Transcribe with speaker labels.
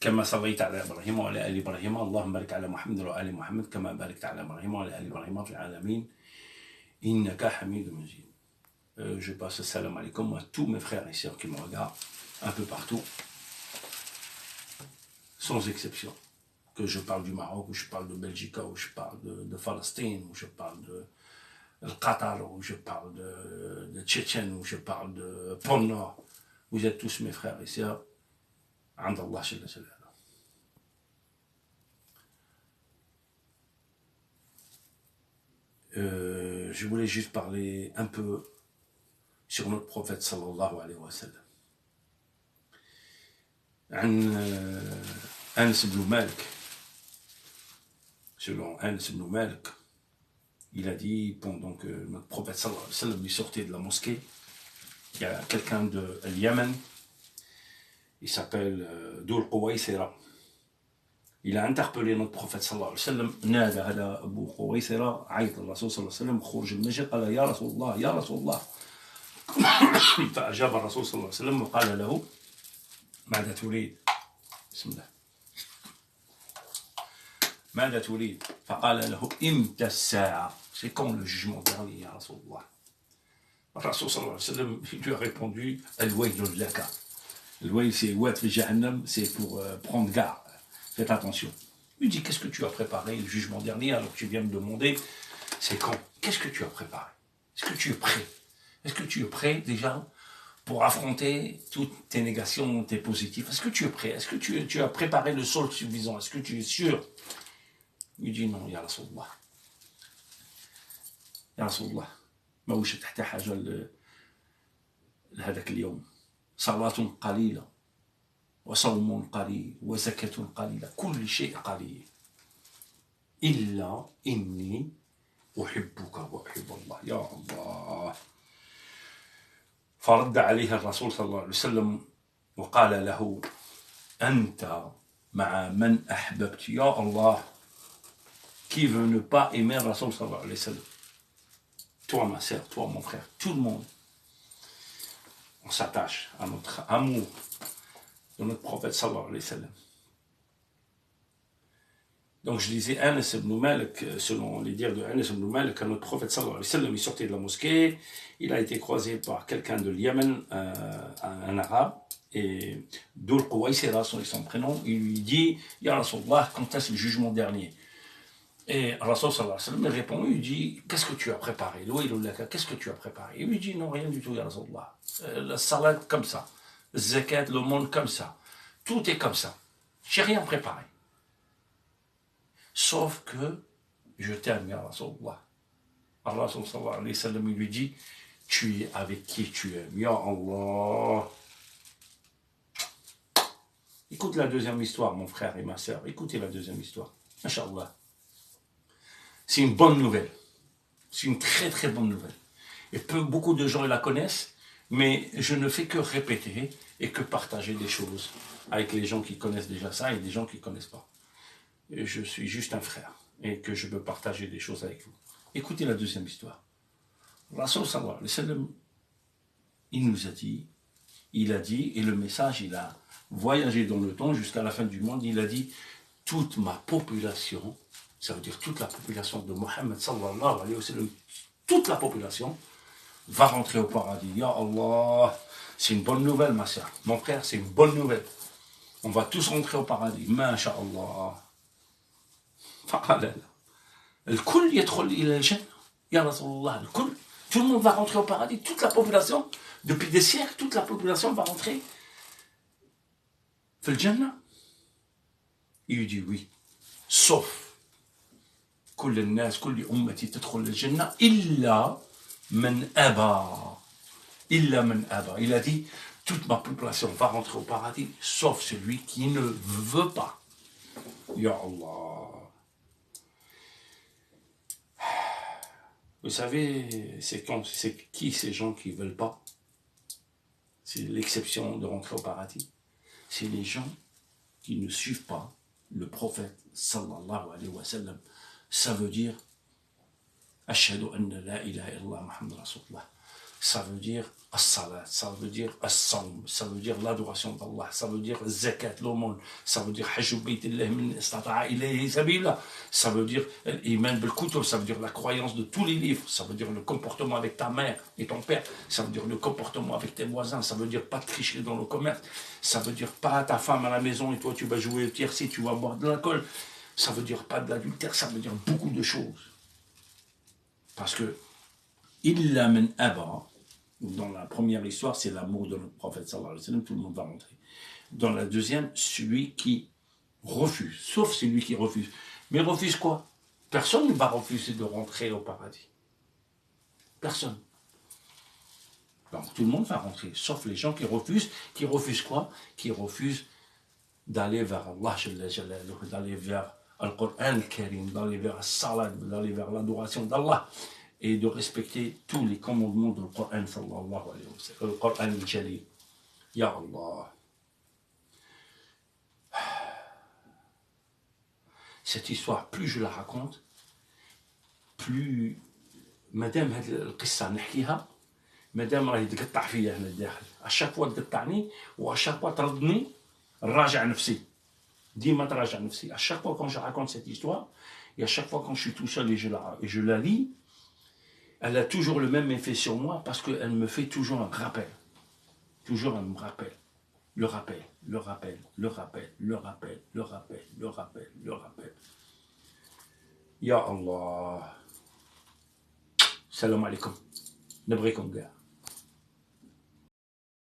Speaker 1: كما صليت على إبراهيم وعلى آل إبراهيم اللهم بارك على محمد وآل محمد كما باركت على إبراهيم وعلى آل إبراهيم في العالمين إنك حميد مجيد. Je passe le salam alaikum à tous mes frères et sœurs qui me regardent un peu partout, sans exception. Que je parle du Maroc, ou je parle de Belgique, ou je parle de Palestine, ou je parle de Qatar, ou je parle de Tchétchène, ou je parle de Pôle Nord. Vous êtes tous mes frères et sœurs. Andallah Jalla Jalaluhu. Je voulais juste parler un peu sur notre prophète sallallahu alayhi wa sallam. Anas ibn Malik, selon Anas ibn Malik, il a dit, pendant que notre prophète sallallahu alayhi wa sallam lui sortait de la mosquée, il y a quelqu'un de Yémen, il s'appelle Doul Qouwaysira. Il a interpellé notre prophète sallallahu alayhi wa sallam. نادى على أبو قويصرة عيط الرسول صلى الله عليه وسلم خرج من المسجد قال يا رسول الله يا رسول الله. فأجاب الرسول صلى الله عليه وسلم وقال له ماذا تريد؟ بسم الله. ماذا تريد؟ فقال له إمتى الساعة؟ C'est quand le jugement dernier يا رسول الله. الرسول صلى الله عليه وسلم lui a répondu الويل لك. الويل c'est ouat fi jahannam, c'est pour prendre garde. Faites attention. Il dit, qu'est-ce que tu as préparé le jugement dernier alors que tu viens me demander, c'est quand? Qu'est-ce que tu as préparé? Est-ce que tu es prêt? Est-ce que tu es prêt déjà pour affronter toutes tes négations, tes positifs? Est-ce que tu es prêt? Est-ce que tu as préparé le sol suffisant? Est-ce que tu es sûr? Il dit non, ya Rasulallah. Ya Rasulallah. ما وش تحت حاجة لهذاك اليوم. صلاة قليلة. وصوم قليل وزكاة قليلة كل شيء قليل إلا إني أحبك وأحب الله يا الله. فرد عليه الرسول صلى الله عليه وسلم وقال له أنت مع من أحببت يا الله. Qui veut ne pas aimer le Rasoul sallallahu alayhi wa sallam? Toi ma sœur, toi mon frère, tout le monde, on s'attache à notre amour de notre prophète sallallahu alayhi wa sallam. Donc je disais Anas ibn Malik, selon les dires de Anas ibn Malik, notre prophète sallallahu alayhi wa sallam, il sortait de la mosquée, il a été croisé par quelqu'un de Yémen, un arabe, et Doul Qouwaysira, son prénom, il lui dit Ya Rasulallah, quand est-ce le jugement dernier? Et Rasul sallallahu alayhi wa sallam répond, il lui dit qu'est-ce que tu as préparé? Qu'est-ce que tu as préparé? Il lui dit non, rien du tout, Ya Rasulallah. La salade comme ça. Zakat, le monde comme ça. Tout est comme ça. J'ai rien préparé. Sauf que je t'aime, ya Rasulallah. Allah sallallahu alayhi wa sallam, il lui dit, tu es avec qui tu aimes. Ya Allah. Écoute la deuxième histoire, mon frère et ma sœur. Écoutez la deuxième histoire. Inch'Allah. C'est une bonne nouvelle. C'est une très très bonne nouvelle. Et beaucoup de gens la connaissent, mais je ne fais que répéter et que partager des choses avec les gens qui connaissent déjà ça et des gens qui ne connaissent pas. Et je suis juste un frère et que je veux partager des choses avec vous. Écoutez la deuxième histoire. Rasul sallallahu alayhi wa sallam, il nous a dit, et le message, il a voyagé dans le temps jusqu'à la fin du monde, il a dit, toute ma population, ça veut dire toute la population de Mohammed sallallahu alayhi wa sallam, toute la population va rentrer au paradis. Ya Allah, c'est une bonne nouvelle, ma soeur. Mon frère, c'est une bonne nouvelle. On va tous rentrer au paradis. Masha'Allah. فقال الكل يدخل إلى الجنة يا رسول الله الكل. Tout le monde va rentrer au paradis. Toute la population, depuis des siècles, toute la population va rentrer في الجنة. Il lui dit oui. Sauf كل الناس كل أمتي تدخل الجنة إلا من أبى. إلا من أبى. Il a dit toute ma population va rentrer au paradis sauf celui qui ne veut pas. Ya Allah. Vous savez, c'est qui ces gens qui ne veulent pas? C'est l'exception de rentrer au paradis. C'est les gens qui ne suivent pas le prophète sallallahu alayhi wa sallam. Ça veut dire Ashhadu anna la ilaha illallah Muhammad Rasulullah. ça veut dire as-salat, ça veut dire as-sawm, ça veut dire l'adoration d'Allah, ça veut dire zakat, l'aumône, ça veut dire hajj baytillah min istata'a ilayhi sabila, ça veut dire l'iman bil kutub, ça veut dire la croyance de tous les livres, ça veut dire le comportement avec ta mère et ton père, ça veut dire le comportement avec tes voisins, ça veut dire pas tricher dans le commerce, ça veut dire pas ta femme à la maison et toi tu vas jouer au tiercé, tu vas boire de l'alcool, ça veut dire pas de l'adultère, ça veut dire beaucoup de choses. Parce que illa man aba, dans la première histoire, c'est l'amour de notre prophète sallallahu alayhi wa sallam, tout le monde va rentrer. Dans la deuxième, celui qui refuse, sauf celui qui refuse. Mais refuse quoi? Personne ne va refuser de rentrer au paradis. Personne. Donc tout le monde va rentrer, sauf les gens qui refusent. Qui refusent quoi? Qui refusent d'aller vers Allah, d'aller vers Al-Qur'an al-Karim, d'aller vers la salat, d'aller vers l'adoration d'Allah, et de respecter tous les commandements du Coran sallallahu alayhi wa sallam, le Coran al-Jalil. Ya Allah. Cette histoire, plus je la raconte, plus madame هاد القصة نحكيها مادام راهي تقطع فيا هنا الداخل اشاك فوا تقطعني واشاك فوا تردني نراجع نفسي ديما تراجع نفسي اشاك فوا quand je raconte cette histoire et à chaque fois quand je suis tout seul et je la lis, elle a toujours le même effet sur moi parce qu'elle me fait toujours un rappel. Toujours un rappel. Le rappel, le rappel, le rappel, le rappel, le rappel, le rappel, le rappel. Ya Allah. Salam alaikum. Nabrikum gars.